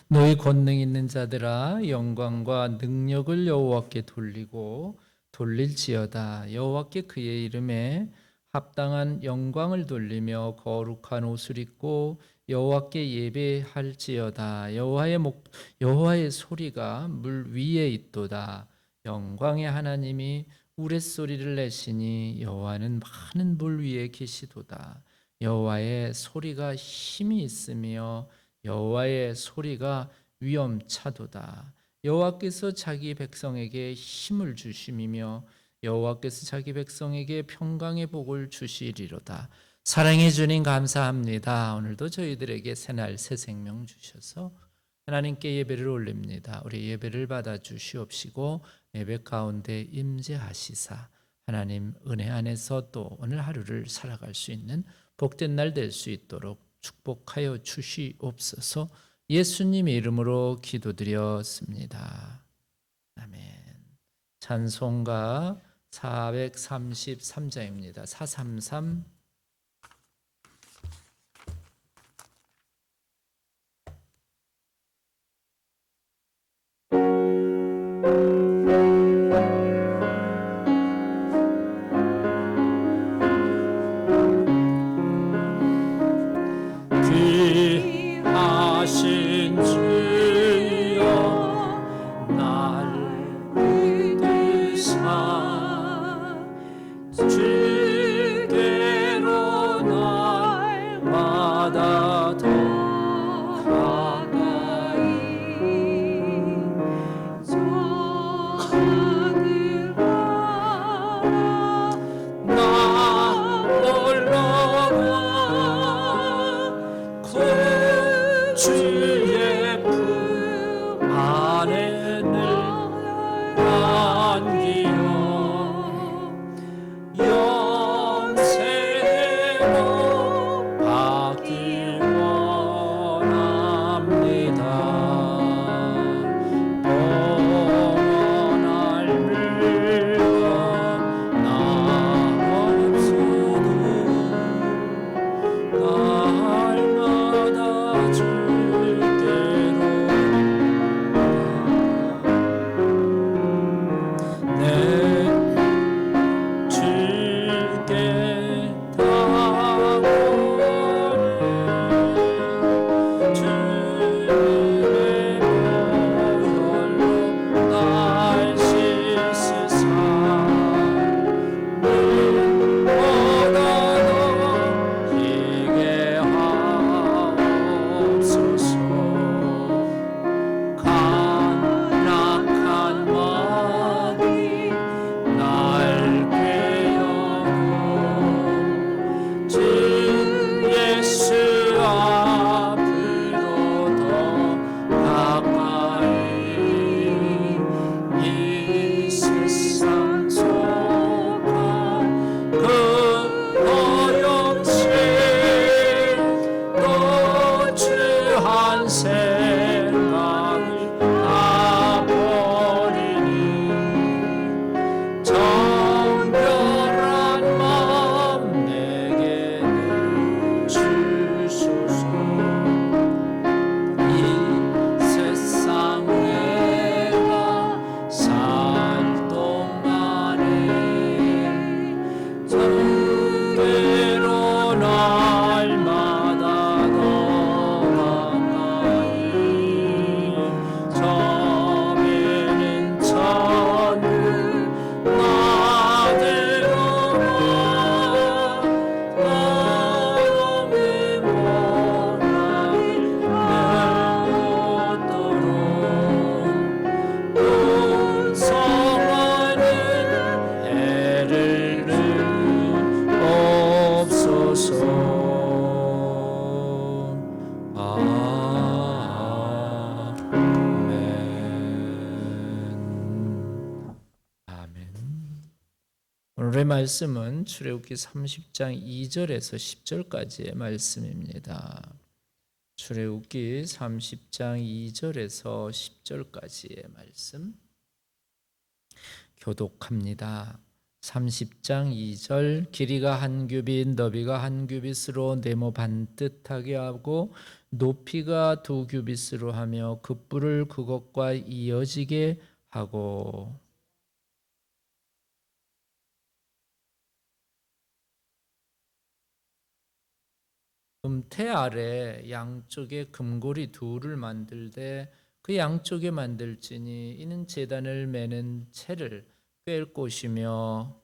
너희 권능 있는 자들아 영광과 능력을 여호와께 돌리고 돌릴지어다. 여호와께 그의 이름에 합당한 영광을 돌리며 거룩한 옷을 입고 여호와께 예배할지어다. 여호와의 소리가 물 위에 있도다. 영광의 하나님이 우레소리를 내시니 여호와는 많은 물 위에 계시도다. 여호와의 소리가 힘이 있으며 여호와의 소리가 위엄차도다. 여호와께서 자기 백성에게 힘을 주심이며 여호와께서 자기 백성에게 평강의 복을 주시리로다. 사랑해 주님 감사합니다. 오늘도 저희들에게 새날 새 생명 주셔서 하나님께 예배를 올립니다. 우리 예배를 받아 주시옵시고 예배 가운데 임재하시사 하나님 은혜 안에서 또 오늘 하루를 살아갈 수 있는 복된 날 될 수 있도록 축복하여 주시옵소서. 예수님의 이름으로 기도드렸습니다. 아멘. 찬송가 433장입니다. 433. 귀하신 주여 날 붙드사 주께로 날마다 더 가까이 전하느라 나 올라가 주의 품 안에 늘 안기어 영생으로 받기 원합니다. 영원할 물건 나 없어도 날마다 주께로 내 주께 다가오는 주님의 보혈로 날 씻으사 눈보다 더 희게 하옵소서. 간악한 마음이 날 괴어도 주 예수 앞으로 더 가까이 이 세상 속한 그 어영신 또 주한 생각을 다 버리니 정결한 마음 내게 주소서. 이 세상 내가 살 동안에 주께로 날마다 더 가까이 처음에는 천국 나들어가 마음의 원함을 내었도록 풍성하는 해를 주옵소서. 아멘. 오늘의 말씀은 출애굽기 30장 2절에서 10절까지의 말씀입니다. 출애굽기 30장 2절에서 10절까지의 말씀 교독합니다. 30장 2절 길이가 한 규빗 너비가 한 규빗으로 네모 반듯하게 하고 높이가 두 규빗으로 하며 그 뿔을 그것과 이어지게 하고 금태 아래 양쪽에 금고리 둘을 만들되 그 양쪽에 만들지니 이는 제단을 매는 채를 꿰을 곳이며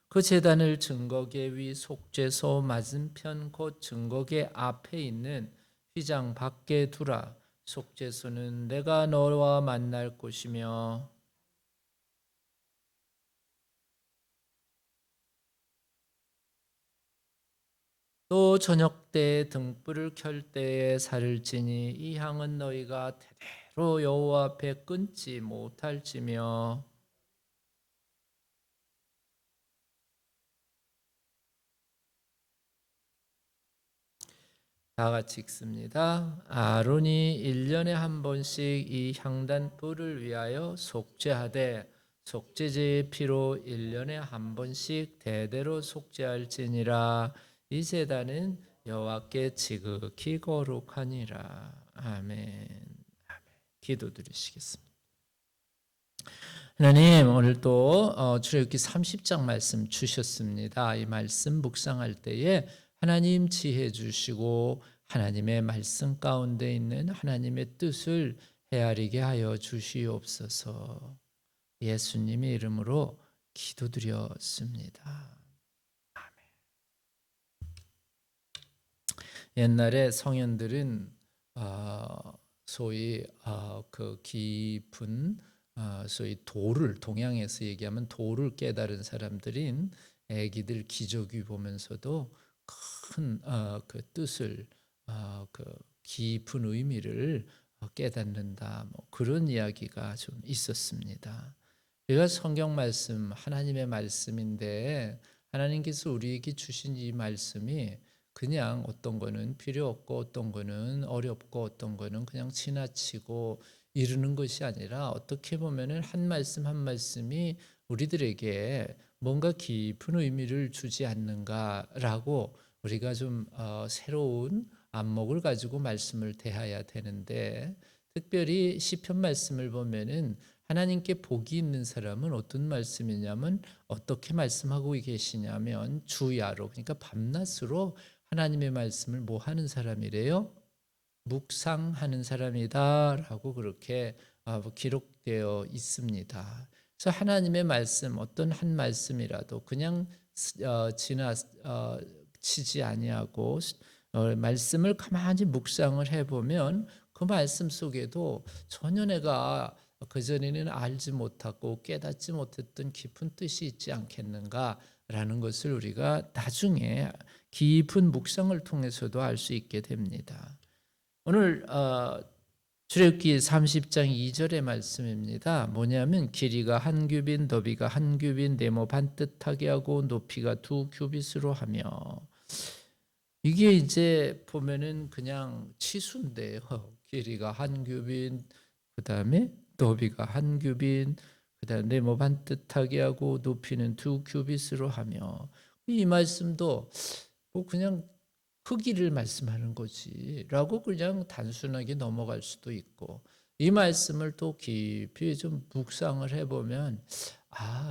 그 제단을 증거계 위 속죄소 맞은편 곧 증거계 앞에 있는 휘장 밖에 두라. 속죄소는 내가 너와 만날 곳이며 또 저녁 때 등불을 켤 때에 살을 지니 이 향은 너희가 대대로 여호와 앞에 끊지 못할지며 다 같이 읽습니다. 아론이 1년에 한 번씩 이 향단불을 위하여 속죄하되 속죄제의 피로 1년에 한 번씩 대대로 속죄할지니라. 이 제단은 여호와께 지극히 거룩하니라. 아멘. 기도드리시겠습니다. 하나님, 오늘 또 출애굽기 30장 말씀 주셨습니다. 이 말씀 묵상할 때에 하나님 지혜 주시고 하나님의 말씀 가운데 있는 하나님의 뜻을 헤아리게 하여 주시옵소서. 예수님의 이름으로 기도드렸습니다. 옛날에 성현들은 소위 그 깊은 소위 도를 동양에서 얘기하면 도를 깨달은 사람들인 애기들 기저귀 보면서도 큰 그 뜻을 그 깊은 의미를 깨닫는다. 뭐 그런 이야기가 좀 있었습니다. 우리가 성경 말씀 하나님의 말씀인데 하나님께서 우리에게 주신 이 말씀이 그냥 어떤 거는 필요 없고 어떤 거는 어렵고 어떤 거는 그냥 지나치고 이르는 것이 아니라 어떻게 보면은 한 말씀 한 말씀이 우리들에게 뭔가 깊은 의미를 주지 않는가라고 우리가 좀 새로운 안목을 가지고 말씀을 대해야 되는데 특별히 시편 말씀을 보면은 하나님께 복이 있는 사람은 어떤 말씀이냐면 어떻게 말씀하고 계시냐면 주야로 그러니까 밤낮으로 하나님의 말씀을 뭐 하는 사람이래요? 묵상하는 사람이다라고 그렇게 기록되어 있습니다. 그래서 하나님의 말씀 어떤 한 말씀이라도 그냥 지나치지 아니하고 말씀을 가만히 묵상을 해보면 그 말씀 속에도 전혀 내가 그전에는 알지 못하고 깨닫지 못했던 깊은 뜻이 있지 않겠는가라는 것을 우리가 나중에 깊은 묵상을 통해서도 알 수 있게 됩니다. 오늘 출애굽기 30장 2절의 말씀입니다. 뭐냐면 길이가 한 규빗, 너비가 한 규빗, 네모 반듯하게 하고 높이가 두 규빗으로 하며 이게 이제 보면은 그냥 치수인데요. 길이가 한 규빗, 그다음에 너비가 한 규빗, 그다음에 네모 반듯하게 하고 높이는 두 규빗으로 하며 이 말씀도 뭐 그냥 크기를 말씀하는 거지라고 그냥 단순하게 넘어갈 수도 있고 이 말씀을 또 깊이 좀 묵상을 해보면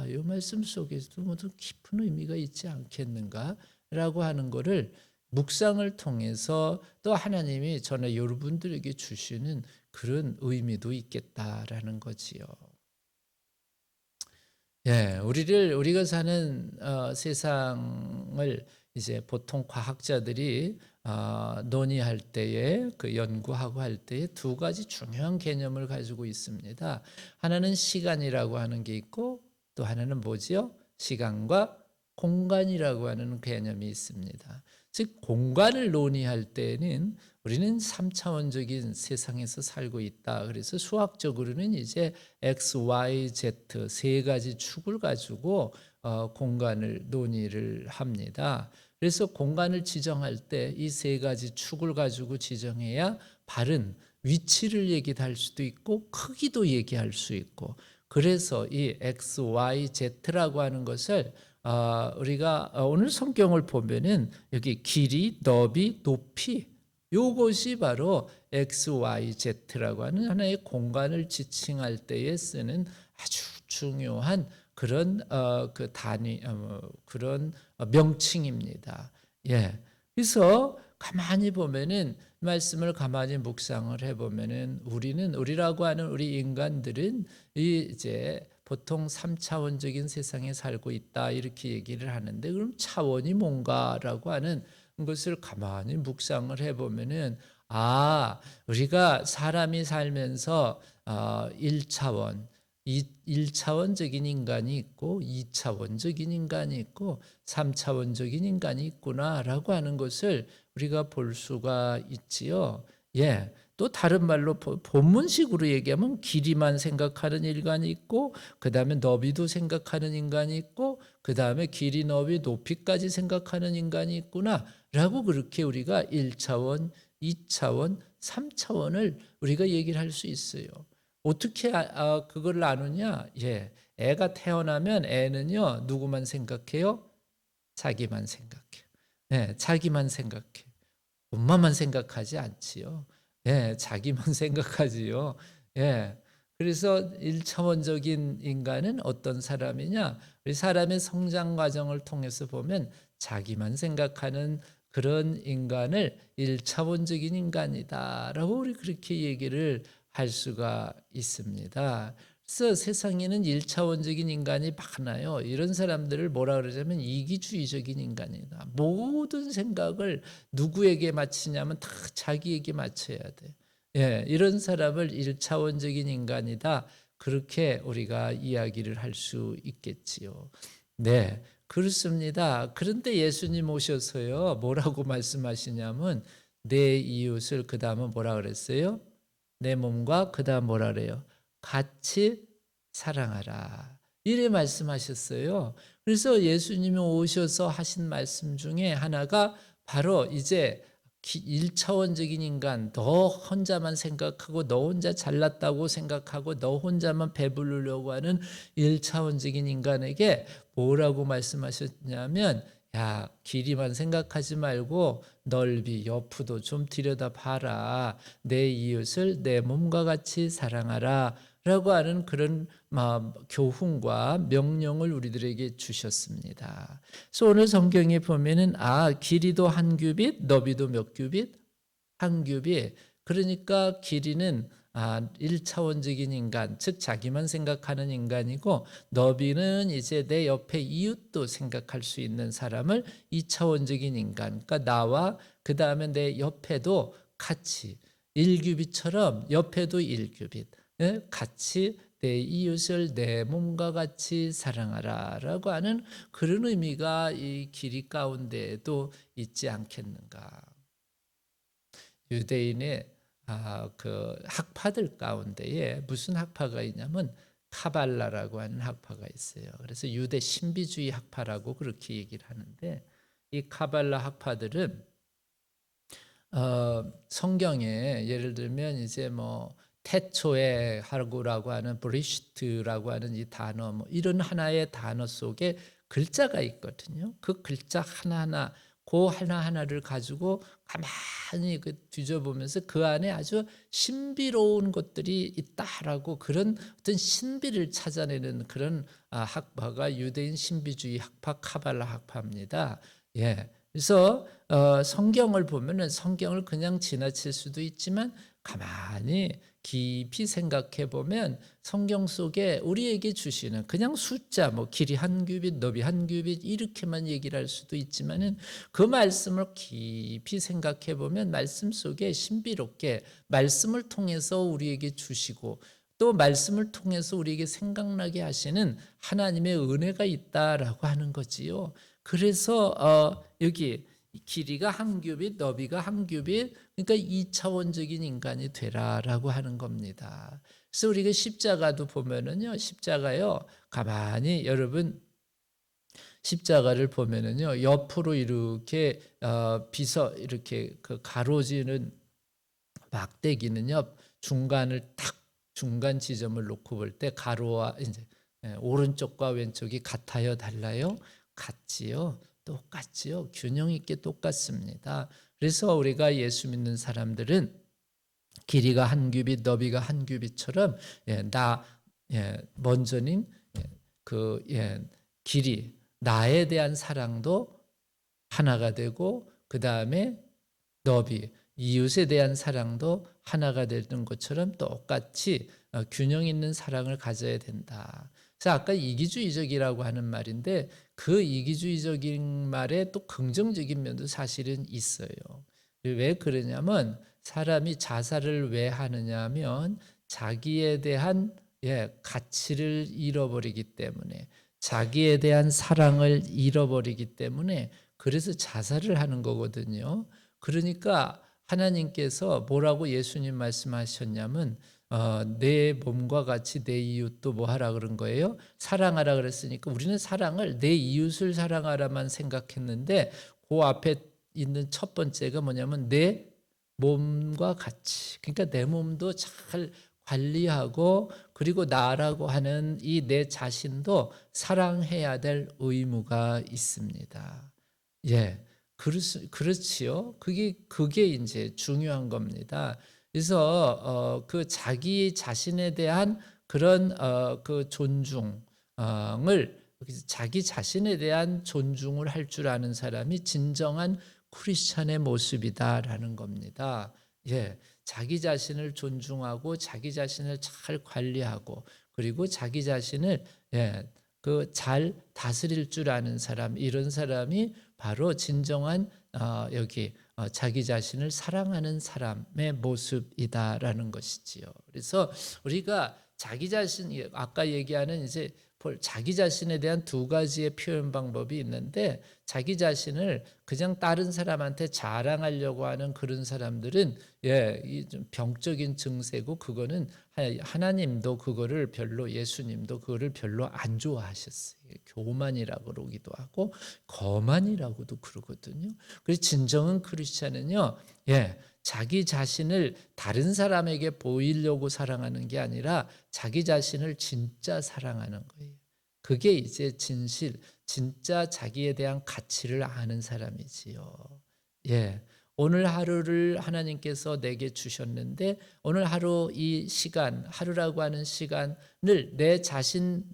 이 말씀 속에서도 모두 깊은 의미가 있지 않겠는가라고 하는 거를 묵상을 통해서 또 하나님이 전에 여러분들에게 주시는 그런 의미도 있겠다라는 거지요. 예, 우리가 사는 세상을 이제 보통 과학자들이 논의할 때에 그 연구하고 할 때에 두 가지 중요한 개념을 가지고 있습니다. 하나는 시간이라고 하는 게 있고 또 하나는 뭐지요? 시간과 공간이라고 하는 개념이 있습니다. 즉 공간을 논의할 때는 우리는 3차원적인 세상에서 살고 있다. 그래서 수학적으로는 이제 X, Y, Z 세 가지 축을 가지고 공간을 논의를 합니다. 그래서 공간을 지정할 때 이 세 가지 축을 가지고 지정해야 바른 위치를 얘기할 수도 있고 크기도 얘기할 수 있고 그래서 이 X, Y, Z라고 하는 것을 우리가 오늘 성경을 보면은 여기 길이, 너비, 높이 요것이 바로 X, Y, Z라고 하는 하나의 공간을 지칭할 때에 쓰는 아주 중요한 그런 그 단위 그런 명칭입니다. 예. 그래서 가만히 보면은 말씀을 가만히 묵상을 해보면은 우리라고 하는 우리 인간들은 이제 보통 3차원적인 세상에 살고 있다 이렇게 얘기를 하는데 그럼 차원이 뭔가라고 하는 것을 가만히 묵상을 해보면은 우리가 사람이 살면서 1차원 1차원적인 인간이 있고 2차원적인 인간이 있고 3차원적인 인간이 있구나라고 하는 것을 우리가 볼 수가 있지요. 예. 또 다른 말로 본문식으로 얘기하면 길이만 생각하는 인간이 있고 그다음에 너비도 생각하는 인간이 있고 그다음에 길이, 너비, 높이까지 생각하는 인간이 있구나라고 그렇게 우리가 1차원, 2차원, 3차원을 우리가 얘기를 할 수 있어요. 어떻게 그걸 나누냐? 예. 애가 태어나면 애는요, 누구만 생각해요? 자기만 생각해요. 예, 자기만 생각해요. 엄마만 생각하지 않지요. 예, 자기만 생각하지요. 예. 그래서 1차원적인 인간은 어떤 사람이냐? 우리 사람의 성장 과정을 통해서 보면 자기만 생각하는 그런 인간을 1차원적인 인간이다라고 우리 그렇게 얘기를 할 수가 있습니다. 그래서 세상에는 1차원적인 인간이 많아요. 이런 사람들을 뭐라 그러자면 이기주의적인 인간이다. 모든 생각을 누구에게 맞추냐면 다 자기에게 맞춰야 돼. 예, 이런 사람을 1차원적인 인간이다. 그렇게 우리가 이야기를 할 수 있겠지요. 네, 그렇습니다. 그런데 예수님 오셔서요, 뭐라고 말씀하시냐면 내 이웃을 그 다음은 뭐라 그랬어요? 내 몸과 그다음 뭐라 그래요? 같이 사랑하라. 이래 말씀하셨어요. 그래서 예수님이 오셔서 하신 말씀 중에 하나가 바로 이제 1차원적인 인간, 너 혼자만 생각하고 너 혼자 잘났다고 생각하고 너 혼자만 배부르려고 하는 1차원적인 인간에게 뭐라고 말씀하셨냐면 야, 길이만 생각하지 말고 넓이, 옆도 좀 들여다봐라. 내 이웃을 내 몸과 같이 사랑하라. 라고 하는 그런 교훈과 명령을 우리들에게 주셨습니다. 그래서 오늘 성경에 보면은 길이도 한 규빗, 너비도 몇 규빗? 한 규빗. 그러니까 길이는 1차원적인 인간, 즉 자기만 생각하는 인간이고 너비는 이제 내 옆에 이웃도 생각할 수 있는 사람을 2차원적인 인간, 그러니까 나와 그 다음에 내 옆에도 같이 1규빗처럼 옆에도 1규빗 같이 내 이웃을 내 몸과 같이 사랑하라 라고 하는 그런 의미가 이 길이 가운데에도 있지 않겠는가. 유대인의 그 학파들 가운데에 무슨 학파가 있냐면 카발라라고 하는 학파가 있어요. 그래서 유대 신비주의 학파라고 그렇게 얘기를 하는데 이 카발라 학파들은 성경에 예를 들면 이제 뭐 태초에 하고라고 하는 브리시트라고 하는 이 단어 뭐 이런 하나의 단어 속에 글자가 있거든요. 그 글자 하나하나 그 하나하나를 가지고 가만히 뒤져보면서 그 안에 아주 신비로운 것들이 있다라고 그런 어떤 신비를 찾아내는 그런 학파가 유대인 신비주의 학파 카발라 학파입니다. 예. 그래서 성경을 보면은 성경을 그냥 지나칠 수도 있지만 가만히 깊이 생각해 보면 성경 속에 우리에게 주시는 그냥 숫자 뭐 길이 한 규빗, 너비 한 규빗 이렇게만 얘기를 할 수도 있지만은 그 말씀을 깊이 생각해 보면 말씀 속에 신비롭게 말씀을 통해서 우리에게 주시고 또 말씀을 통해서 우리에게 생각나게 하시는 하나님의 은혜가 있다라고 하는 거지요. 그래서 여기 길이가 한 규빗, 너비가 한 규빗, 그러니까 2차원적인 인간이 되라라고 하는 겁니다. 그래서 우리가 십자가도 보면은요, 십자가요, 가만히 여러분 십자가를 보면은요, 옆으로 이렇게 이렇게 그 가로지는 막대기는요, 중간을 탁 중간 지점을 놓고 볼 때 가로와 이제 오른쪽과 왼쪽이 같아요, 달라요? 같지요. 똑같지요. 균형 있게 똑같습니다. 그래서 우리가 예수 믿는 사람들은 길이가 한 규빗, 너비가 한 규빗처럼 먼저는 그 길이 나에 대한 사랑도 하나가 되고 그 다음에 너비 이웃에 대한 사랑도 하나가 되는 것처럼 똑같이 균형 있는 사랑을 가져야 된다. 그래서 아까 이기주의적이라고 하는 말인데 그 이기주의적인 말에 또 긍정적인 면도 사실은 있어요. 왜 그러냐면 사람이 자살을 왜 하느냐 하면 자기에 대한 가치를 잃어버리기 때문에 자기에 대한 사랑을 잃어버리기 때문에 그래서 자살을 하는 거거든요. 그러니까 하나님께서 뭐라고 예수님 말씀하셨냐면 내 몸과 같이 내 이웃도 뭐 하라 그런 거예요? 사랑하라 그랬으니까 우리는 사랑을 내 이웃을 사랑하라만 생각했는데 그 앞에 있는 첫 번째가 뭐냐면 내 몸과 같이, 그러니까 내 몸도 잘 관리하고 그리고 나라고 하는 이 내 자신도 사랑해야 될 의무가 있습니다. 그렇지요. 그게 이제 중요한 겁니다. 그래서 그 자기 자신에 대한 그런 그 존중을 자기 자신에 대한 존중을 할 줄 아는 사람이 진정한 크리스찬의 모습이다라는 겁니다. 자기 자신을 존중하고 자기 자신을 잘 관리하고 그리고 자기 자신을 그 잘 다스릴 줄 아는 사람, 이런 사람이 바로 진정한 자기 자신을 사랑하는 사람의 모습이다라는 것이지요. 그래서 우리가 자기 자신, 아까 얘기하는 이제 자기 자신에 대한 두 가지의 표현 방법이 있는데 자기 자신을 그냥 다른 사람한테 자랑하려고 하는 그런 사람들은 좀 병적인 증세고 그거는 하나님도 그거를 별로 예수님도 그거를 별로 안 좋아하셨어요. 교만이라고 그러기도 하고 거만이라고도 그러거든요. 그래서 진정한 크리스찬은요. 자기 자신을 다른 사람에게 보이려고 사랑하는 게 아니라 자기 자신을 진짜 사랑하는 거예요. 그게 이제 진짜 자기에 대한 가치를 아는 사람이지요. 오늘 하루를 하나님께서 내게 주셨는데 오늘 하루 이 시간, 하루라고 하는 시간을 내 자신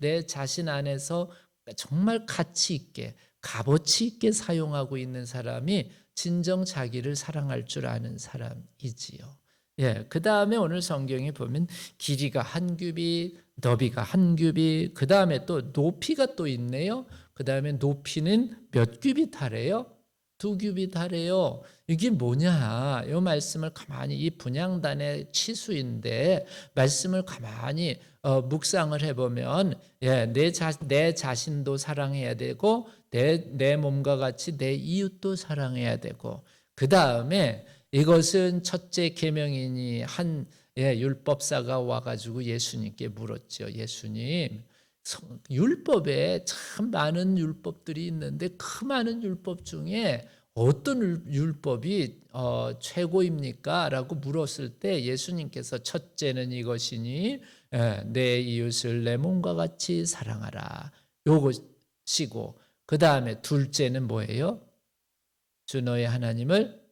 안에서 정말 가치 있게, 값어치 있게 사용하고 있는 사람이 진정 자기를 사랑할 줄 아는 사람이지요. 그 다음에 오늘 성경에 보면 길이가 한 규빗, 너비가 한 규빗, 그 다음에 또 높이가 또 있네요. 그 다음에 높이는 몇 규빗 하래요? 2규빗 하래요. 이게 뭐냐? 이 말씀을 가만히 이 분향단의 치수인데 말씀을 가만히 묵상을 해보면 내 자신도 사랑해야 되고 내 몸과 같이 내 이웃도 사랑해야 되고 그 다음에 이것은 첫째 계명이니 한 율법사가 와가지고 예수님께 물었죠. 예수님, 율법에 참 많은 율법들이 있는데 그 많은 율법 중에 어떤 율법이 최고입니까? 라고 물었을 때 예수님께서 첫째는 이것이니 내 이웃을 내 몸과 같이 사랑하라. 요것이고 그 다음에 둘째는 뭐예요? 주 너의 하나님을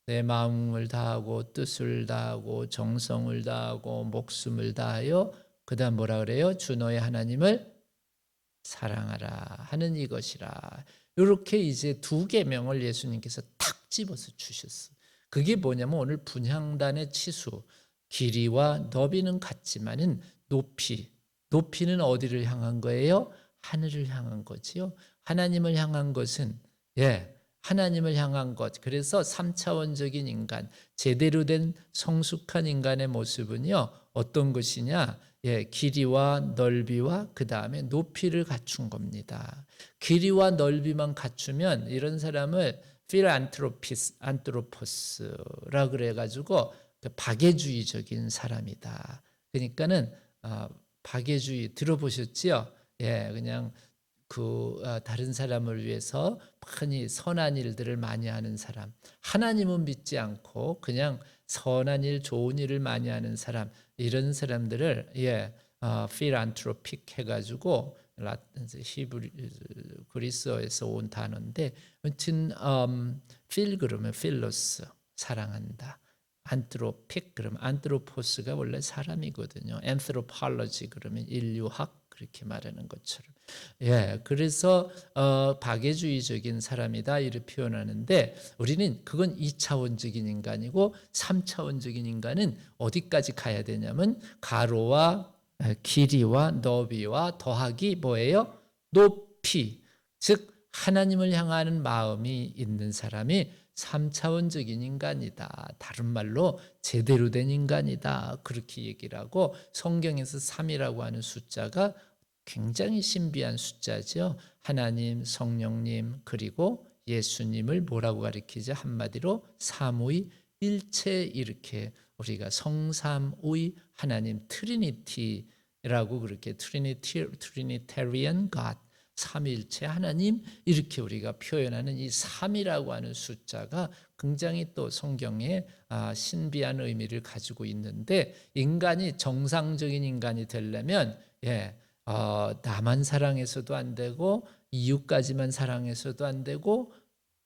내 마음을 다하고 뜻을 다하고 정성을 다하고 목숨을 다하여 그 다음 뭐라 그래요? 주 너의 하나님을 사랑하라 하는 이것이라. 이렇게 이제 2계명을 예수님께서 탁 집어서 주셨어요. 그게 뭐냐면 오늘 분향단의 치수, 길이와 너비는 같지만은 높이는 어디를 향한 거예요? 하늘을 향한 거지요. 하나님을 향한 것은 하나님을 향한 것. 그래서 3차원적인 인간, 제대로 된 성숙한 인간의 모습은요. 어떤 것이냐? 길이와 넓이와 그 다음에 높이를 갖춘 겁니다. 길이와 넓이만 갖추면 이런 사람을 필안트로포스라 그래가지고 박애주의적인 사람이다. 그러니까는 박애주의 들어보셨지요? 그냥 다른 사람을 위해서 흔히 선한 일들을 많이 하는 사람, 하나님은 믿지 않고 그냥 선한 일, 좋은 일을 많이 하는 사람, 이런 사람들을 필안트로픽 해가지고 히브리 그리스어에서 온 단어인데, 아무튼 필 그러면 필로스 사랑한다. 안트로픽 그러면 안트로포스가 원래 사람이거든요. anthropology 그러면 인류학 그렇게 말하는 것처럼. 그래서 박애주의적인 사람이다 이렇게 표현하는데, 우리는 그건 2차원적인 인간이고 3차원적인 인간은 어디까지 가야 되냐면 가로와 길이와 너비와 더하기 뭐예요? 높이. 즉 하나님을 향하는 마음이 있는 사람이 3차원적인 인간이다. 다른 말로 제대로 된 인간이다. 그렇게 얘기를 하고, 성경에서 3이라고 하는 숫자가 굉장히 신비한 숫자죠. 하나님, 성령님, 그리고 예수님을 뭐라고 가리키죠? 한마디로 삼위 일체, 이렇게 우리가 성삼위 하나님 트리니티라고 그렇게 트리니테리안 갓 삼위일체 하나님 이렇게 우리가 표현하는 이 3이라고 하는 숫자가 굉장히 또 성경에 신비한 의미를 가지고 있는데, 인간이 정상적인 인간이 되려면 나만 사랑해서도 안 되고 이웃까지만 사랑해서도 안 되고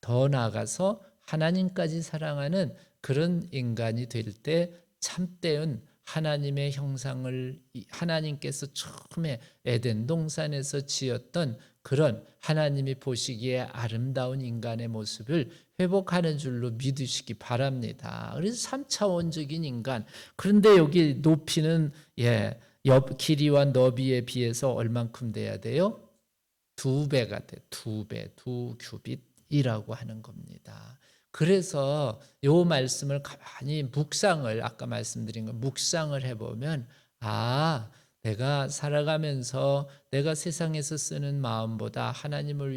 더 나아가서 하나님까지 사랑하는 그런 인간이 될 때 참되은 하나님의 형상을, 하나님께서 처음에 에덴 동산에서 지었던 그런 하나님이 보시기에 아름다운 인간의 모습을 회복하는 줄로 믿으시기 바랍니다. 그래서 3차원적인 인간. 그런데 여기 높이는 길이와 너비에 비해서 얼만큼 돼야 돼요? 2배가 돼. 2배, 2규빗이라고 하는 겁니다. 그래서 이 말씀을 가만히 묵상을, 아까 말씀드린 거 묵상을 해보면, 내가 살아가면서 내가 세상에서 쓰는 마음보다 하나님을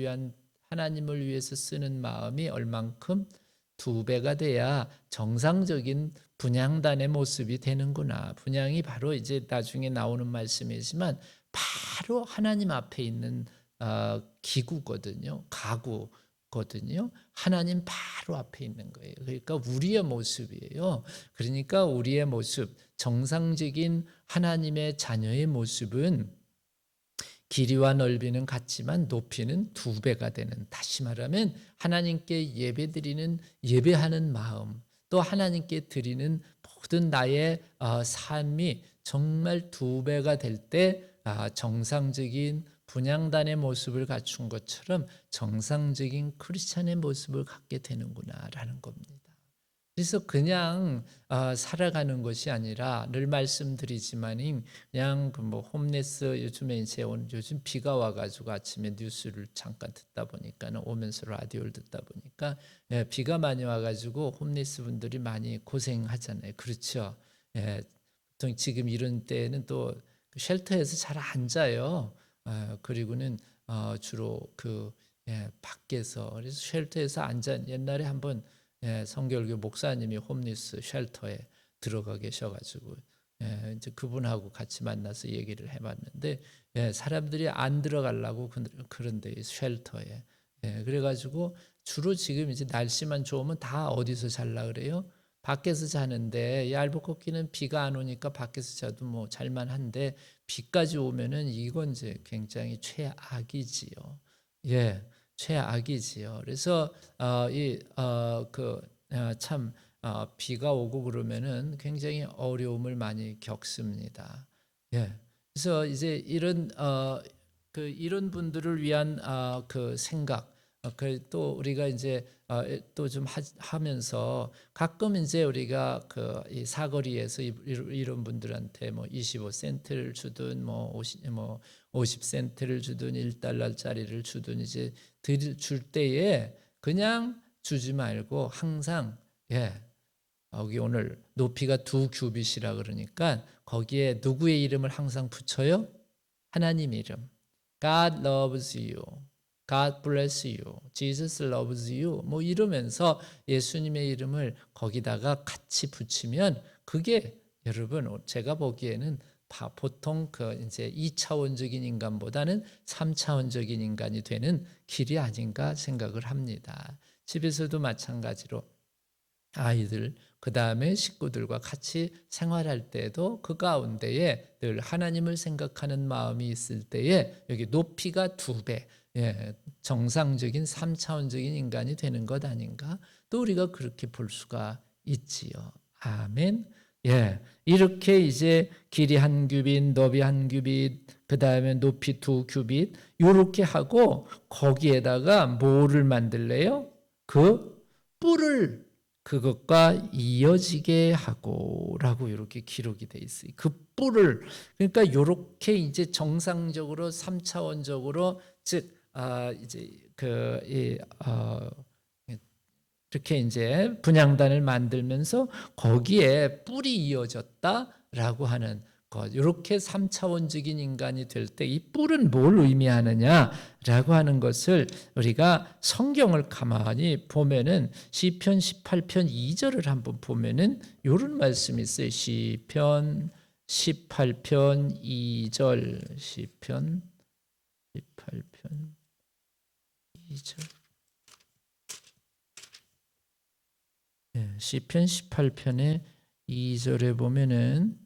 위해서 쓰는 마음이 얼만큼 2배가 돼야 정상적인 분향단의 모습이 되는구나. 분향이 바로 이제 나중에 나오는 말씀이지만 바로 하나님 앞에 있는 기구거든요. 가구거든요. 하나님 바로 앞에 있는 거예요. 그러니까 우리의 모습이에요. 그러니까 우리의 모습, 정상적인 하나님의 자녀의 모습은 길이와 넓이는 같지만 높이는 2배가 되는, 다시 말하면 하나님께 예배하는 마음, 또 하나님께 드리는 모든 나의 삶이 정말 2배가 될 때 정상적인 분향단의 모습을 갖춘 것처럼 정상적인 크리스찬의 모습을 갖게 되는구나라는 겁니다. 그래서 그냥 살아가는 것이 아니라, 늘 말씀드리지만 그냥 뭐 홈레스, 요즘에 이제 요즘 비가 와가지고 아침에 뉴스를 잠깐 듣다 보니까, 오면서 라디오를 듣다 보니까 비가 많이 와가지고 홈레스 분들이 많이 고생하잖아요. 그렇죠? 보통 지금 이런 때는 또 쉘터에서 잘 안 자요. 그리고는 주로 밖에서, 그래서 쉘터에서 앉아, 옛날에 한번 성결교 목사님이 홈리스 쉘터에 들어가 계셔가지고 이제 그분하고 같이 만나서 얘기를 해봤는데, 사람들이 안 들어가려고 그런데 쉘터에 그래가지고 주로 지금 이제 날씨만 좋으면 다 어디서 잘라 그래요? 밖에서 자는데, 얄북꽃기는 비가 안 오니까 밖에서 자도 뭐 잘만한데 비까지 오면은 이건 이제 굉장히 최악이지요. 최악이지요. 그래서 참 비가 오고 그러면은 굉장히 어려움을 많이 겪습니다. 그래서 이제 이런 분들을 위한 그 생각, 또 우리가 이제 또 좀 하면서 가끔 이제 우리가 이 사거리에서 이런 분들한테 뭐 25센트를 주든 뭐 50센트를 주든 1달러짜리를 주든 이제 줄 때에 그냥 주지 말고 항상 여기 오늘 높이가 2규빗이라 그러니까 거기에 누구의 이름을 항상 붙여요? 하나님 이름. God loves you. God bless you. Jesus loves you. 뭐 이러면서 예수님의 이름을 거기다가 같이 붙이면, 그게 여러분 제가 보기에는 보통 이제 2차원적인 인간보다는 3차원적인 인간이 되는 길이 아닌가 생각을 합니다. 집에서도 마찬가지로 아이들 그 다음에 식구들과 같이 생활할 때에도 그 가운데에 늘 하나님을 생각하는 마음이 있을 때에 여기 높이가 2배, 정상적인 3차원적인 인간이 되는 것 아닌가? 또 우리가 그렇게 볼 수가 있지요. 아멘. 이렇게 이제 길이 1규빗, 너비 1규빗, 그 다음에 높이 2규빗 이렇게 하고 거기에다가 뭐를 만들래요? 그 뿔을 그것과 이어지게 하고라고 이렇게 기록이 돼 있어요. 그 뿔을 그러니까 이렇게 이제 정상적으로 3차원적으로 즉 이제 이렇게 이제 분향단을 만들면서 거기에 뿔이 이어졌다라고 하는 것. 이렇게 3차원적인 인간이 될 때 이 뿔은 뭘 의미하느냐라고 하는 것을 우리가 성경을 가만히 보면은 시편 18편 2절을 한번 보면은 이런 말씀이 있어요. 시편 18편 2절. 시편 18편 2절. 시편 18편의 2절에 보면은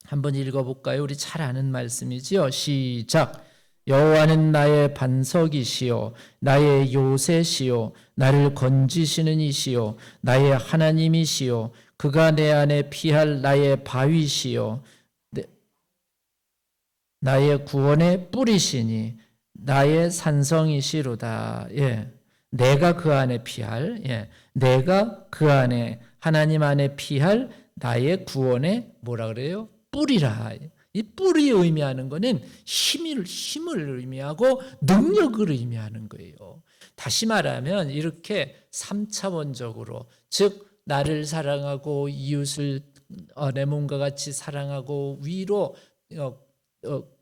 한번 읽어볼까요? 우리 잘 아는 말씀이지요. 시작. 여호와는 나의 반석이시요 나의 요새시요 나를 건지시는 이시요 나의 하나님이시요 그가 내 안에 피할 나의 바위시요 나의 구원의 뿌리시니 나의 산성이시로다. 내가 그 안에 피할, 내가 그 안에 하나님 안에 피할 나의 구원의 뭐라 그래요? 뿔이라. 이 뿔이 의미하는 것은 힘을 의미하고 능력을 의미하는 거예요. 다시 말하면 이렇게 3차원적으로 즉 나를 사랑하고 이웃을 내 몸과 같이 사랑하고 위로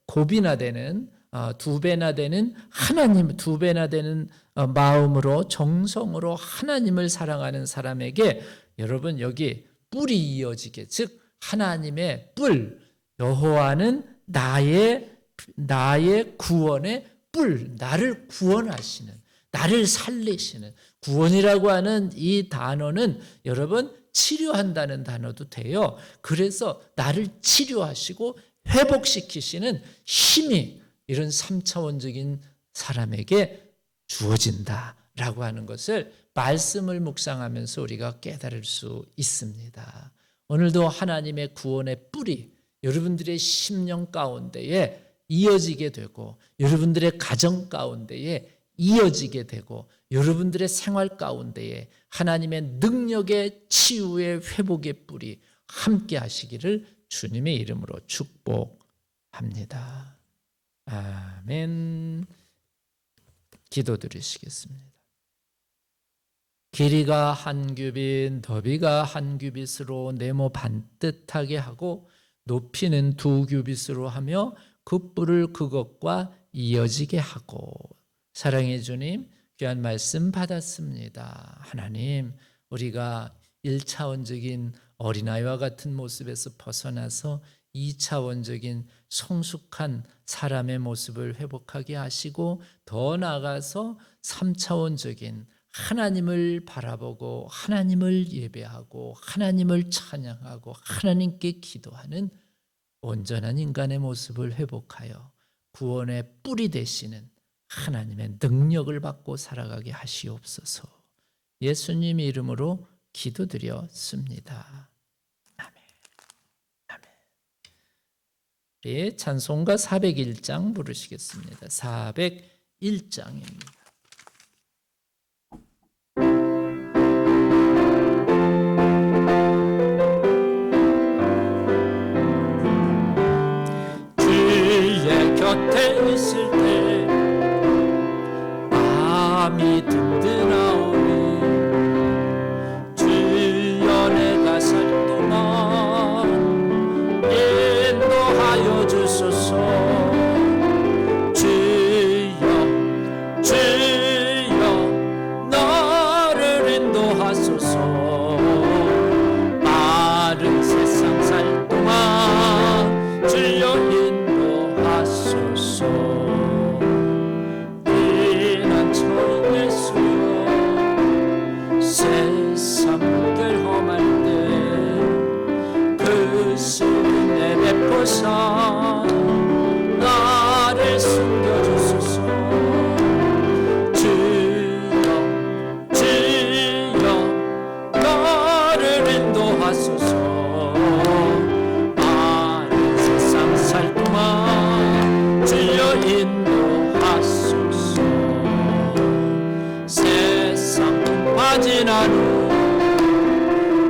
곱이나 되는 2배나 되는 하나님 2배나 되는 마음으로 정성으로 하나님을 사랑하는 사람에게 여러분 여기 뿔이 이어지게 즉 하나님의 뿔 여호와는 나의 구원의 뿔 나를 구원하시는 나를 살리시는 구원이라고 하는 이 단어는 여러분 치료한다는 단어도 돼요. 그래서 나를 치료하시고 회복시키시는 힘이 이런 3차원적인 사람에게 주어진다라고 하는 것을 말씀을 묵상하면서 우리가 깨달을 수 있습니다. 오늘도 하나님의 구원의 뿔이 여러분들의 심령 가운데에 이어지게 되고 여러분들의 가정 가운데에 이어지게 되고 여러분들의 생활 가운데에 하나님의 능력의 치유의 회복의 뿔이 함께 하시기를 주님의 이름으로 축복합니다. 아멘. 기도드리시겠습니다. 길이가 1규빗, 너비가 1규빗으로 네모 반듯하게 하고 높이는 2규빗으로 하며 그 뿔을 그것과 이어지게 하고 사랑의 주님 귀한 말씀 받았습니다. 하나님 우리가 1차원적인 어린아이와 같은 모습에서 벗어나서 2차원적인 성숙한 사람의 모습을 회복하게 하시고 더 나아가서 3차원적인 하나님을 바라보고 하나님을 예배하고 하나님을 찬양하고 하나님께 기도하는 온전한 인간의 모습을 회복하여 구원의 뿔이 되시는 하나님의 능력을 받고 살아가게 하시옵소서. 예수님 이름으로 기도드렸습니다. 아멘. 아멘. 우리 찬송가 401장 부르시겠습니다. 401장입니다. 주의 곁에 있을 때 마음이 든든하오니 주여 내가 살 동안 인도하여 주소서. 주여 주여 나를 인도하소서. 마른 세상 살 동안 주여 인도하소서. 비난처의 수여 지난 후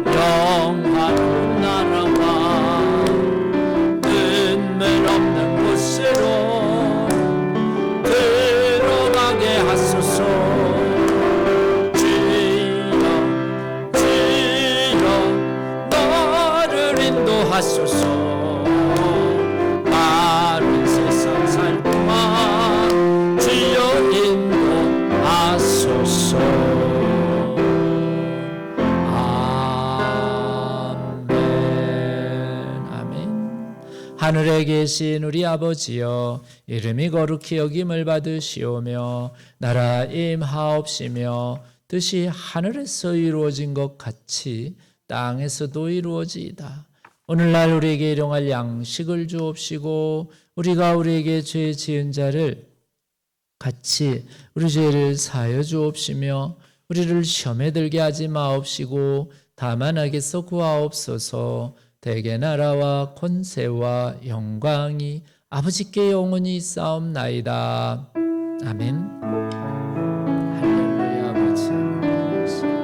영화로운 나라와 눈물 없는 곳으로 들어가게 하소서. 주여 주여 너를 인도하소서. 바른 세상 살 동안 주여 인도하소서. 하늘에 계신 우리 아버지여, 이름이 거룩히 여김을 받으시오며 나라 임하옵시며 뜻이 하늘에서 이루어진 것 같이 땅에서도 이루어지이다. 오늘날 우리에게 일용할 양식을 주옵시고 우리가 우리에게 죄 지은 자를 같이 우리 죄를 사하여 주옵시며 우리를 시험에 들게 하지 마옵시고 다만 악에서 구하옵소서. 대개 나라와 권세와 영광이 아버지께 영원히 있사옵나이다. 아멘. 할렐루야. 아버지 하나님의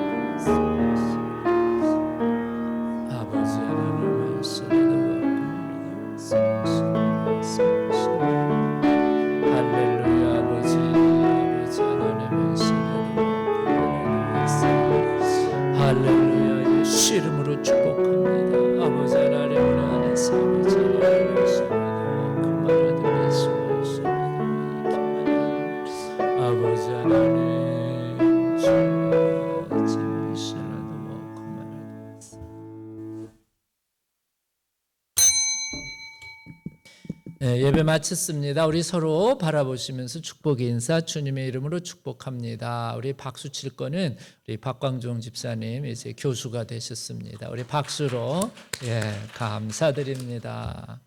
할렐루야. 아버지 하나님의 할렐루야. 예수 이름으로 축복합니다. 아버지 하나님 은혜 안에서 아버지 하나님의 아버지 하나님 예배 마쳤습니다. 우리 서로 바라보시면서 축복의 인사 주님의 이름으로 축복합니다. 우리 박수 칠 거는 우리 박광종 집사님 이제 교수가 되셨습니다. 우리 박수로 감사드립니다.